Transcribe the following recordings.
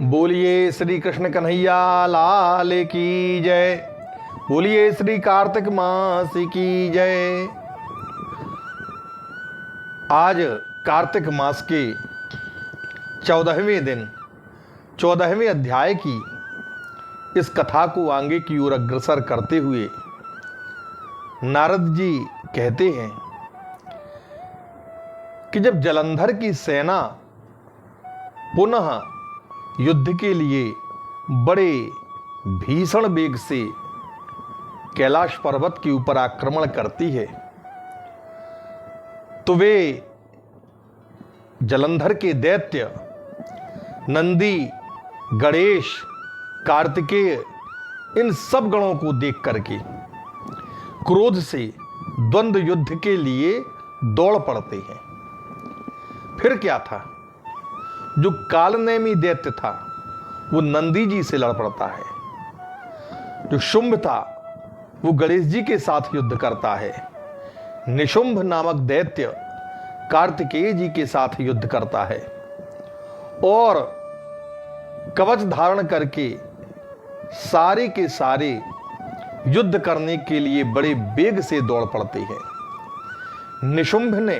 बोलिए श्री कृष्ण कन्हैया लाल की जय। बोलिए श्री कार्तिक मास की जय। आज कार्तिक मास के 14वें दिन 14वें अध्याय की इस कथा को आगे की ओर अग्रसर करते हुए नारद जी कहते हैं कि जब जलंधर की सेना पुनः युद्ध के लिए बड़े भीषण वेग से कैलाश पर्वत के ऊपर आक्रमण करती है तो वे जलंधर के दैत्य नंदी, गणेश, कार्तिकेय इन सब गणों को देख करके क्रोध से द्वंद्व युद्ध के लिए दौड़ पड़ते हैं। फिर क्या था, जो कालनेमी दैत्य था वो नंदी जी से लड़ पड़ता है। जो शुंभ था वो गणेश जी के साथ युद्ध करता है। निशुंभ नामक दैत्य कार्तिकेय जी के साथ युद्ध करता है और कवच धारण करके सारे के सारे युद्ध करने के लिए बड़े वेग से दौड़ पड़ते हैं। निशुंभ ने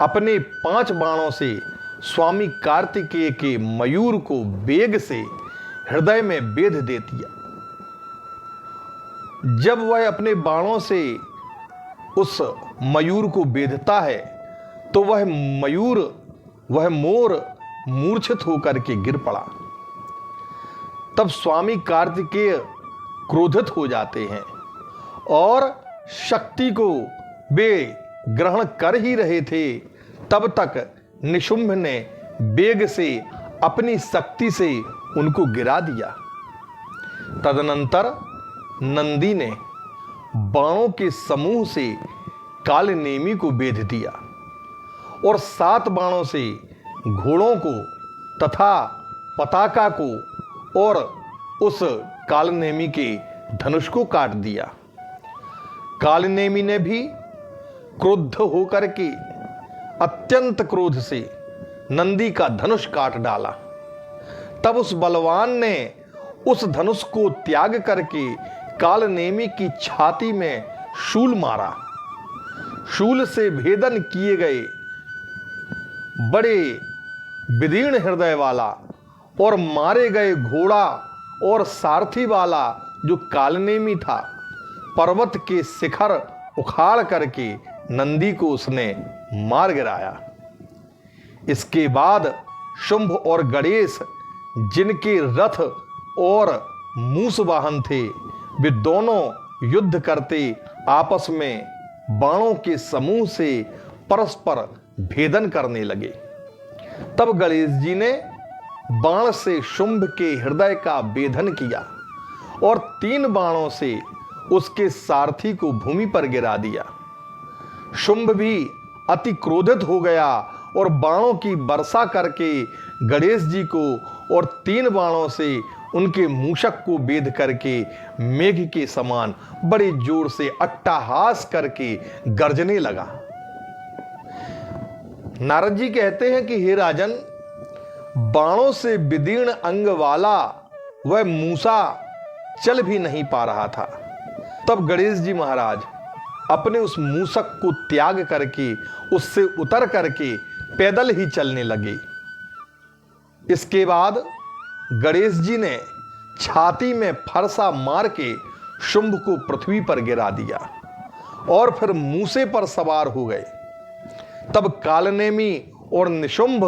अपने 5 बाणों से स्वामी कार्तिकेय के मयूर को वेग से हृदय में बेध दे दिया। जब वह अपने बाणों से उस मयूर को बेधता है तो वह मोर मूर्छित होकर के गिर पड़ा। तब स्वामी कार्तिकेय क्रोधित हो जाते हैं और शक्ति को वे ग्रहण कर ही रहे थे, तब तक निशुंभ ने वेग से अपनी शक्ति से उनको गिरा दिया। तदनंतर नंदी ने बाणों के समूह से कालनेमी को बेध दिया और 7 बाणों से घोड़ों को तथा पताका को और उस कालनेमी के धनुष को काट दिया। कालनेमी ने भी क्रुद्ध होकर के अत्यंत क्रोध से नंदी का धनुष काट डाला। तब उस बलवान ने उस धनुष को त्याग करके कालनेमी की छाती में शूल मारा। शूल से भेदन किए गए बड़े विदीर्ण हृदय वाला और मारे गए घोड़ा और सारथी वाला जो कालनेमी था, पर्वत के शिखर उखाड़ करके नंदी को उसने मार गिराया। इसके बाद शुंभ और गणेश, जिनके रथ और मूस वाहन थे, वे दोनों युद्ध करते आपस में बाणों के समूह से परस्पर भेदन करने लगे। तब गणेश जी ने बाण से शुंभ के हृदय का भेदन किया और 3 बाणों से उसके सारथी को भूमि पर गिरा दिया। शुंभ भी अति क्रोधित हो गया और बाणों की वर्षा करके गणेश जी को और 3 बाणों से उनके मूषक को भेद करके मेघ के समान बड़े जोर से अट्टहास करके गर्जने लगा। नारद जी कहते हैं कि हे राजन, बाणों से विदीर्ण अंग वाला वह मूसा चल भी नहीं पा रहा था। तब गणेश जी महाराज अपने उस मूषक को त्याग करके उससे उतर करके पैदल ही चलने लगे। इसके बाद गणेश जी ने छाती में फरसा मार के शुंभ को पृथ्वी पर गिरा दिया और फिर मूसे पर सवार हो गए। तब कालनेमी और निशुंभ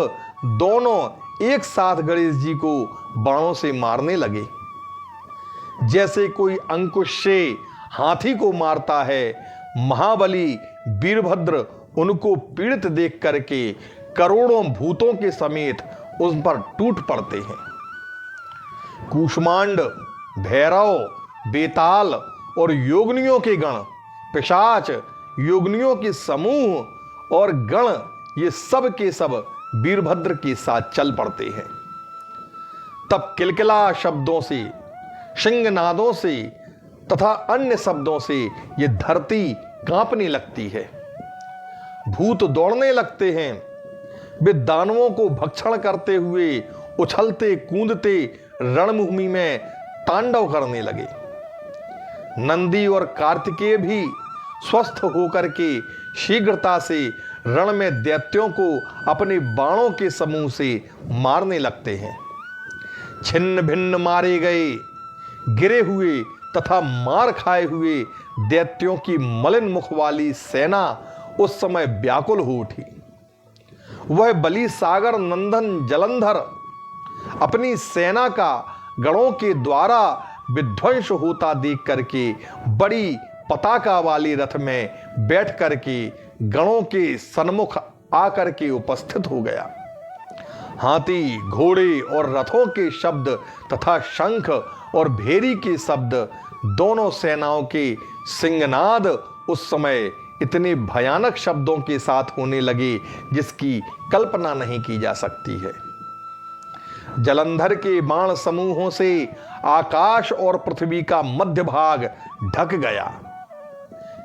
दोनों एक साथ गणेश जी को बाणों से मारने लगे। जैसे कोई अंकुश से हाथी को मारता है, महाबली वीरभद्र उनको पीड़ित देख करके करोड़ों भूतों के समेत उस पर टूट पड़ते हैं। कूष्मांड, भैरव, बेताल और योगनियों के गण, पिशाच, योगनियों के समूह और गण, ये सब के सब वीरभद्र के साथ चल पड़ते हैं। तब किलकिला शब्दों से, सिंहनादों से तथा अन्य शब्दों से ये धरती कांपने लगती है। भूत दौड़ने लगते हैं। वे दानवों को भक्षण करते हुए उछलते कूदते रणभूमि में तांडव करने लगे। नंदी और कार्तिकेय भी स्वस्थ होकर के शीघ्रता से रण में दैत्यों को अपने बाणों के समूह से मारने लगते हैं। छिन्न भिन्न मारे गए, गिरे हुए तथा मार खाए हुए दैत्यों की मलिन मुख वाली सेना उस समय व्याकुल हो उठी। वह बलि सागर नंदन जलंधर अपनी सेना का गणों के द्वारा विध्वंस होता देख करके बड़ी पताका वाली रथ में बैठ करके गणों के सन्मुख आकर के उपस्थित हो गया। हाथी, घोड़े और रथों के शब्द तथा शंख और भेरी के शब्द, दोनों सेनाओं के सिंहनाद उस समय इतने भयानक शब्दों के साथ होने लगे जिसकी कल्पना नहीं की जा सकती है। जलंधर के बाण समूहों से आकाश और पृथ्वी का मध्य भाग ढक गया।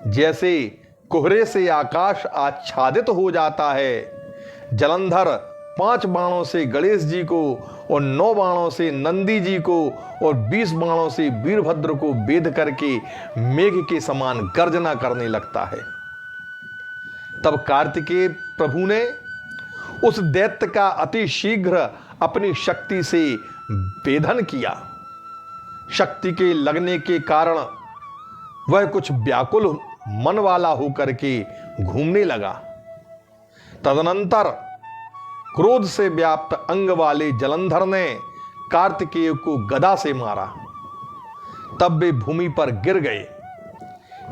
जैसे कोहरे से आकाश आच्छादित हो जाता है, जलंधर 5 बाणों से गणेश जी को और 9 बाणों से नंदी जी को और 20 बाणों से वीरभद्र को भेद करके मेघ के समान गर्जना करने लगता है। तब कार्तिकेय प्रभु ने उस दैत्य का अति शीघ्र अपनी शक्ति से भेदन किया। शक्ति के लगने के कारण वह कुछ व्याकुल मन वाला होकर के घूमने लगा। तदनंतर क्रोध से व्याप्त अंग वाले जलंधर ने कार्तिकेय को गदा से मारा। तब वे भूमि पर गिर गए।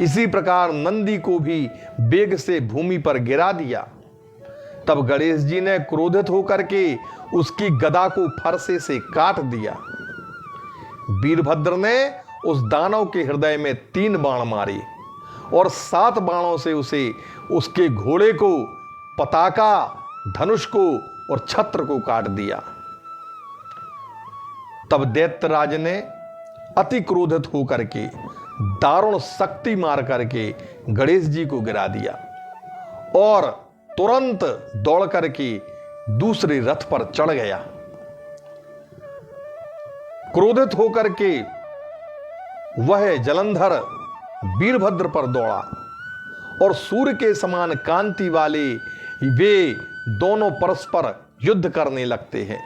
इसी प्रकार नंदी को भी वेग से भूमि पर गिरा दिया। तब गणेश जी ने क्रोधित होकर के उसकी गदा को फरसे से काट दिया। वीरभद्र ने उस दानव के हृदय में 3 बाण मारे और 7 बाणों से उसे, उसके घोड़े को, पताका, धनुष को और छत्र को काट दिया। तब दैत्यराज ने अति क्रोधित होकर के दारुण शक्ति मार करके गणेश जी को गिरा दिया और तुरंत दौड़ करके दूसरे रथ पर चढ़ गया। क्रोधित होकर के वह जलंधर वीरभद्र पर दौड़ा और सूर्य के समान कांति वाले वे दोनों परस्पर युद्ध करने लगते हैं।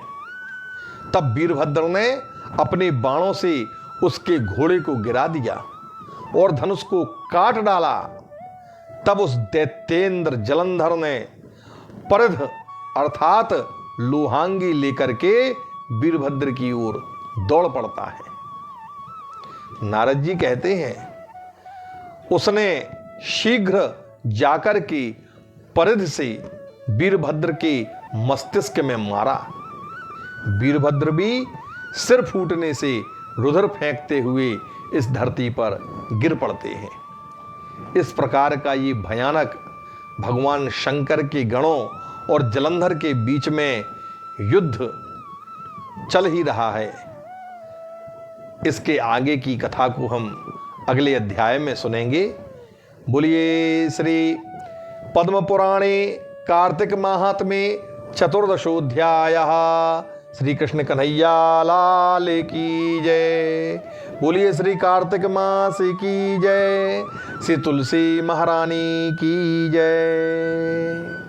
तब वीरभद्र ने अपने बाणों से उसके घोड़े को गिरा दिया और धनुष को काट डाला। तब उस दैत्येंद्र जलंधर ने परिध अर्थात लोहांगी लेकर के वीरभद्र की ओर दौड़ पड़ता है। नारद जी कहते हैं उसने शीघ्र जाकर के परिध से वीरभद्र के मस्तिष्क में मारा। वीरभद्र भी सिर फूटने से रुधिर फेंकते हुए इस धरती पर गिर पड़ते हैं। इस प्रकार का ये भयानक भगवान शंकर के गणों और जलंधर के बीच में युद्ध चल ही रहा है। इसके आगे की कथा को हम अगले अध्याय में सुनेंगे। बोलिए श्री पद्म पुराणे कार्तिक माहात्म्ये चतुर्दशोध्यायः। श्री कृष्ण कन्हैया लाल की जय। बोलिए श्री कार्तिक मास की जय। श्री तुलसी महारानी की जय।